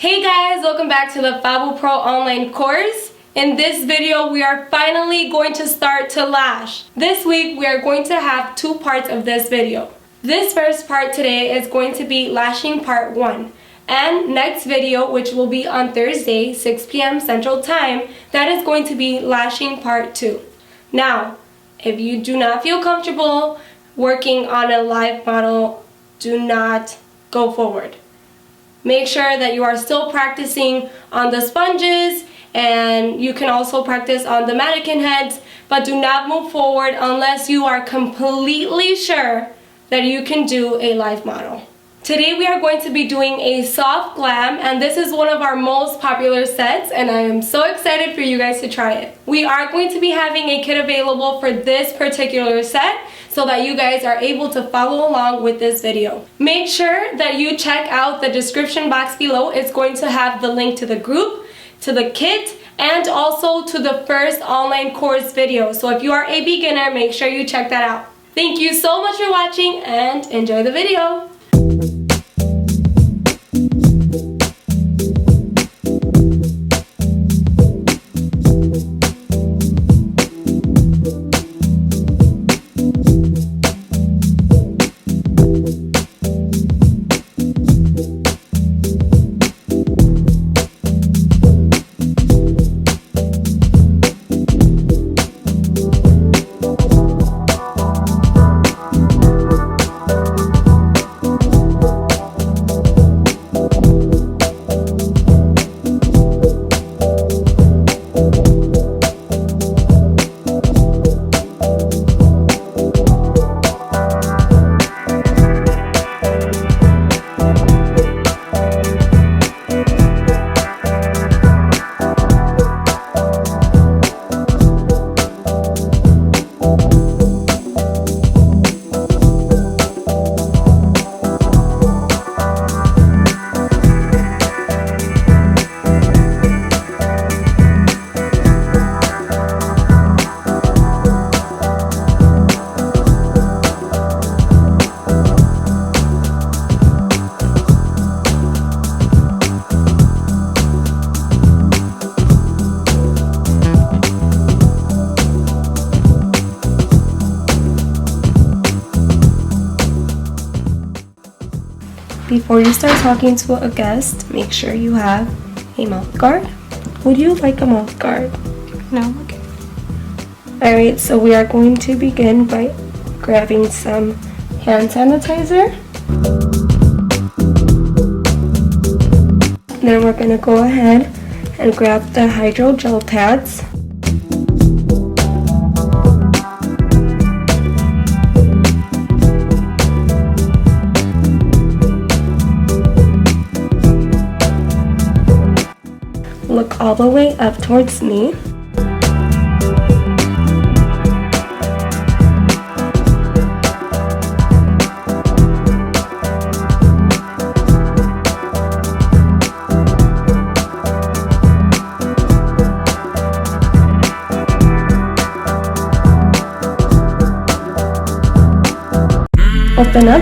Hey guys, welcome back to the FabuPRO online course. In this video, we are finally going to start to lash. This week, we are going to have two parts of this video. This first part today is going to be lashing part 1. And next video, which will be on Thursday, 6 p.m. Central Time, that is going to be lashing part 2. Now, if you do not feel comfortable working on a live model, do not go forward. Make sure that you are still practicing on the sponges, and you can also practice on the mannequin heads, but do not move forward unless you are completely sure that you can do a live model. Today we are going to be doing a soft glam, and this is one of our most popular sets, and I am so excited for you guys to try it. We are going to be having a kit available for this particular set so that you guys are able to follow along with this video. Make sure that you check out the description box below. It's going to have the link to the group, to the kit, and also to the first online course video. So if you are a beginner, make sure you check that out. Thank you so much for watching and enjoy the video. Before you start talking to a guest, make sure you have a mouth guard. Would you like a mouth guard? No, okay. Alright, so we are going to begin by grabbing some hand sanitizer. Then we're going to go ahead and grab the hydro gel pads. Look all the way up towards me. Open up.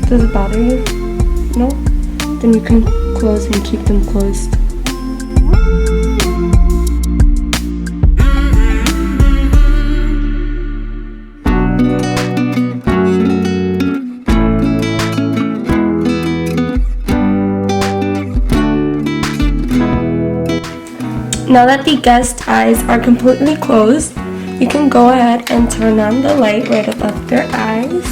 Does it bother you? No? Then you can close and keep them closed. Now that the guest eyes are completely closed, you can go ahead and turn on the light right above their eyes.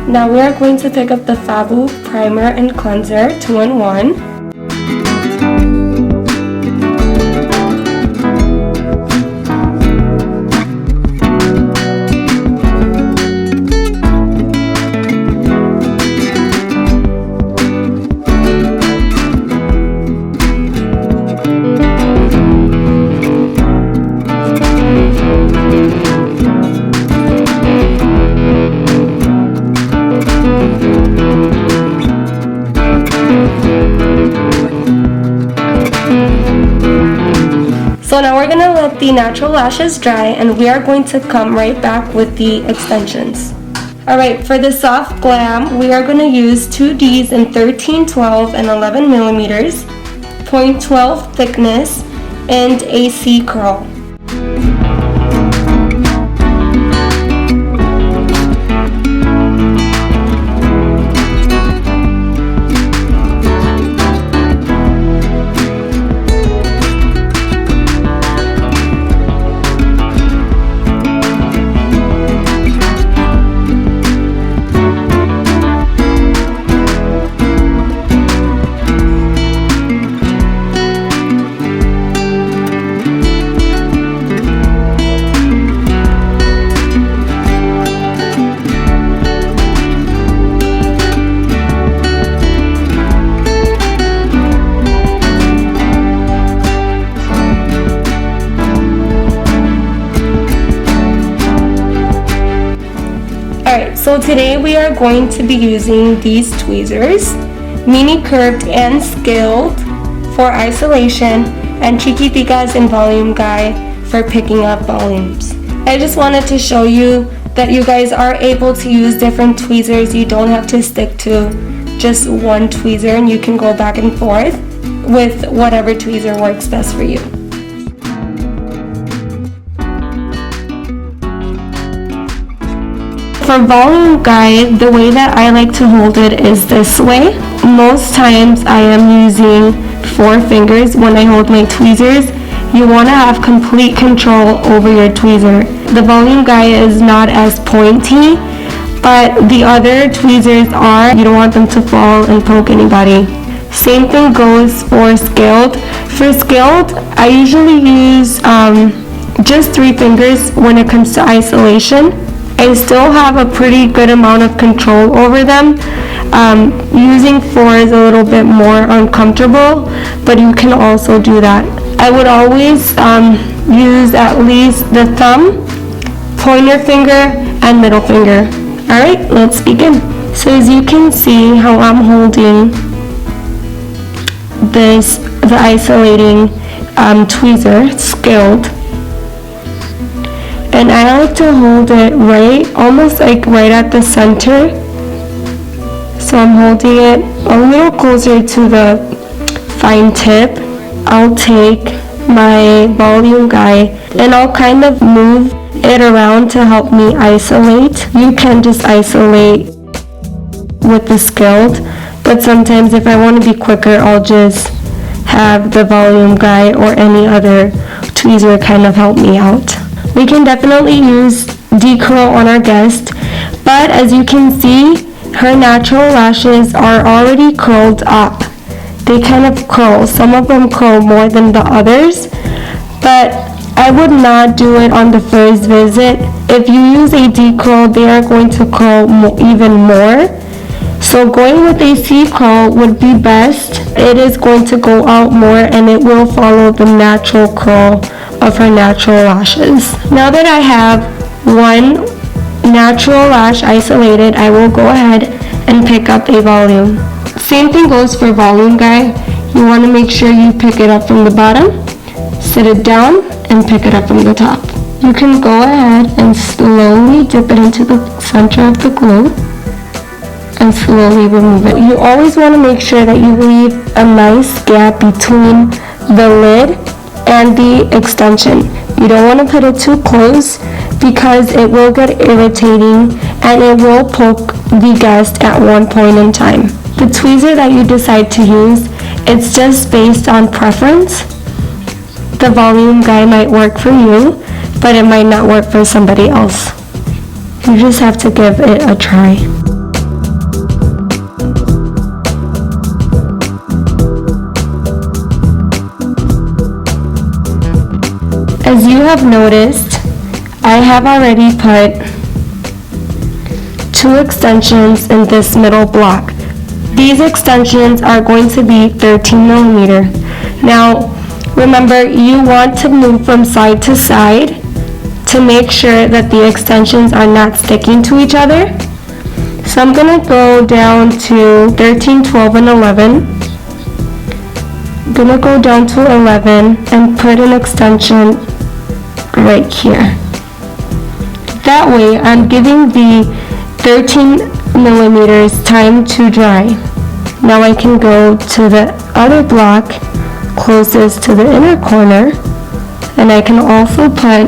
Now we are going to pick up the FABU Primer and Cleanser 2-in-1. So now we're going to let the natural lashes dry, and we are going to come right back with the extensions. Alright, for the soft glam, we are going to use 2Ds in 13, 12, and 11 millimeters, 0.12 thickness, and a C curl. So today we are going to be using these tweezers, mini curved and scaled for isolation, and chiquiticas and volume guy for picking up volumes. I just wanted to show you that you guys are able to use different tweezers. You don't have to stick to just one tweezer, and you can go back and forth with whatever tweezer works best for you. For volume guide, the way that I like to hold it is this way. Most times I am using 4 fingers when I hold my tweezers. You want to have complete control over your tweezer. The volume guide is not as pointy, but the other tweezers are. You don't want them to fall and poke anybody. Same thing goes for scaled. For scaled, I usually use just 3 fingers when it comes to isolation. I still have a pretty good amount of control over them. Using 4 is a little bit more uncomfortable, but you can also do that. I would always use at least the thumb, pointer finger, and middle finger. Alright, let's begin. So as you can see how I'm holding the isolating tweezer, scaled. And I like to hold it almost like right at the center. So I'm holding it a little closer to the fine tip. I'll take my volume guide and I'll kind of move it around to help me isolate. You can just isolate with the scaled, but sometimes if I want to be quicker, I'll just have the volume guide or any other tweezer kind of help me out. We can definitely use decurl on our guest, but as you can see, her natural lashes are already curled up. They kind of curl. Some of them curl more than the others, but I would not do it on the first visit. If you use a decurl, they are going to curl even more. So going with a C curl would be best. It is going to go out more and it will follow the natural curl of her natural lashes. Now that I have one natural lash isolated, I will go ahead and pick up a volume. Same thing goes for volume guide. You want to make sure you pick it up from the bottom, sit it down, and pick it up from the top. You can go ahead and slowly dip it into the center of the glue and slowly remove it. You always want to make sure that you leave a nice gap between the lid and the extension. You don't want to put it too close because it will get irritating and it will poke the guest at one point in time. The tweezer that you decide to use, it's just based on preference. The volume guide might work for you, but it might not work for somebody else. You just have to give it a try. As you have noticed, I have already put 2 extensions in this middle block. These extensions are going to be 13 millimeter. Now, remember, you want to move from side to side to make sure that the extensions are not sticking to each other. So I'm going to go down to 13, 12, and 11. I'm going to go down to 11 and put an extension right here. That way I'm giving the 13 millimeters time to dry. Now I can go to the other block closest to the inner corner, and I can also put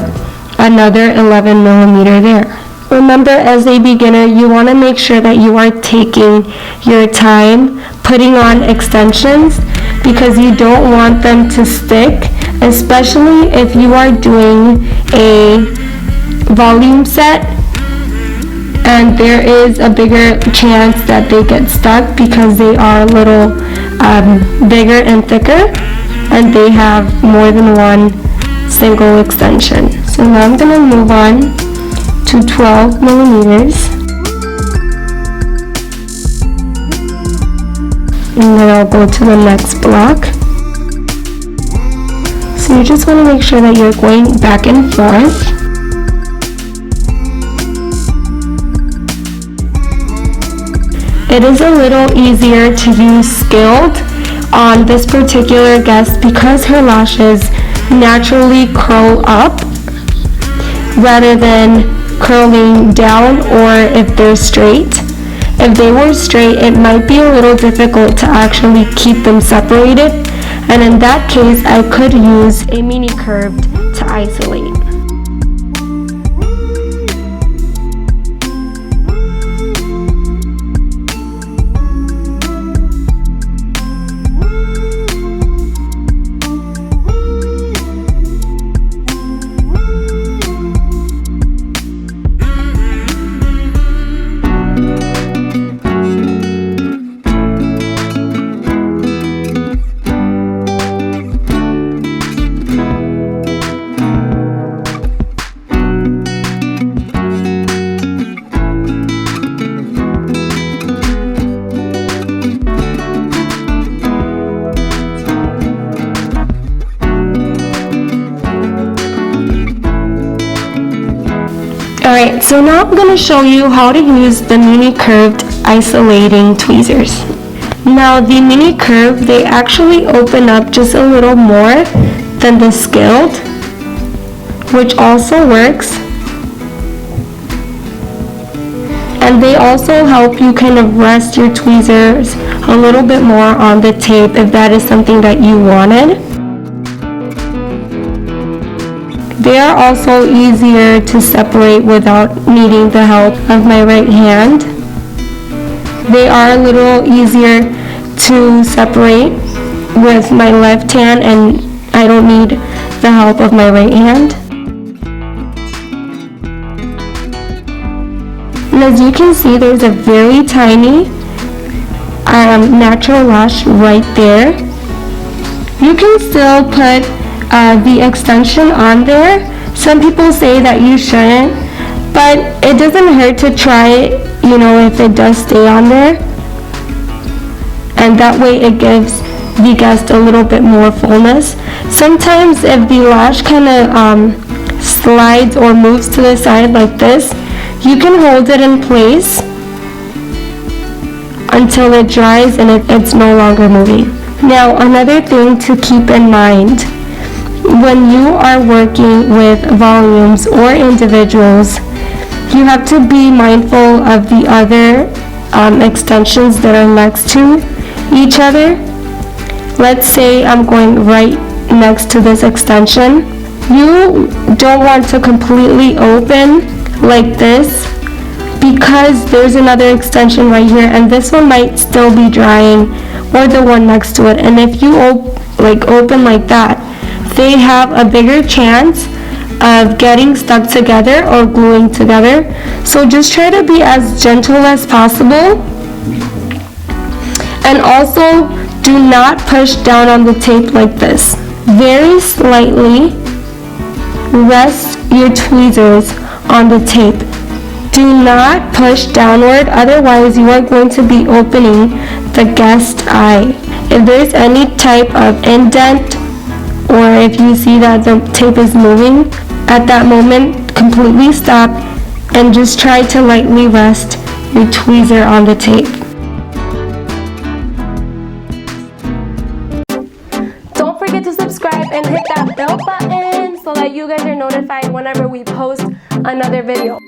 another 11 millimeter there. Remember, as a beginner, you want to make sure that you are taking your time putting on extensions because you don't want them to stick, especially if you are doing a volume set and there is a bigger chance that they get stuck because they are a little bigger and thicker and they have more than one single extension. So now I'm going to move on to 12 millimeters. And then I'll go to the next block. So you just want to make sure that you're going back and forth. It is a little easier to use skilled on this particular guest because her lashes naturally curl up rather than curling down, or if they're straight. If they were straight, it might be a little difficult to actually keep them separated, and in that case I could use a mini curved to isolate. Alright, so now I'm going to show you how to use the mini curved isolating tweezers. Now the mini curve, they actually open up just a little more than the skilled, which also works. And they also help you kind of rest your tweezers a little bit more on the tape if that is something that you wanted. They are also easier to separate without needing the help of my right hand. They are a little easier to separate with my left hand, and I don't need the help of my right hand. And as you can see, there's a very tiny natural lash right there. You can still put the extension on there. Some people say that you shouldn't, but it doesn't hurt to try it, if it does stay on there. And that way it gives the guest a little bit more fullness. Sometimes if the lash kind of slides or moves to the side like this, you can hold it in place until it dries and it's no longer moving. Now, another thing to keep in mind when you are working with volumes or individuals, you have to be mindful of the other extensions that are next to each other. Let's say I'm going right next to this extension. You don't want to completely open like this because there's another extension right here and this one might still be drying, or the one next to it. And if you open like that, they have a bigger chance of getting stuck together or gluing together. So just try to be as gentle as possible. And also, do not push down on the tape like this. Very slightly rest your tweezers on the tape. Do not push downward, otherwise you are going to be opening the guest eye. If there's any type of indent, or if you see that the tape is moving, at that moment, completely stop and just try to lightly rest your tweezer on the tape. Don't forget to subscribe and hit that bell button so that you guys are notified whenever we post another video.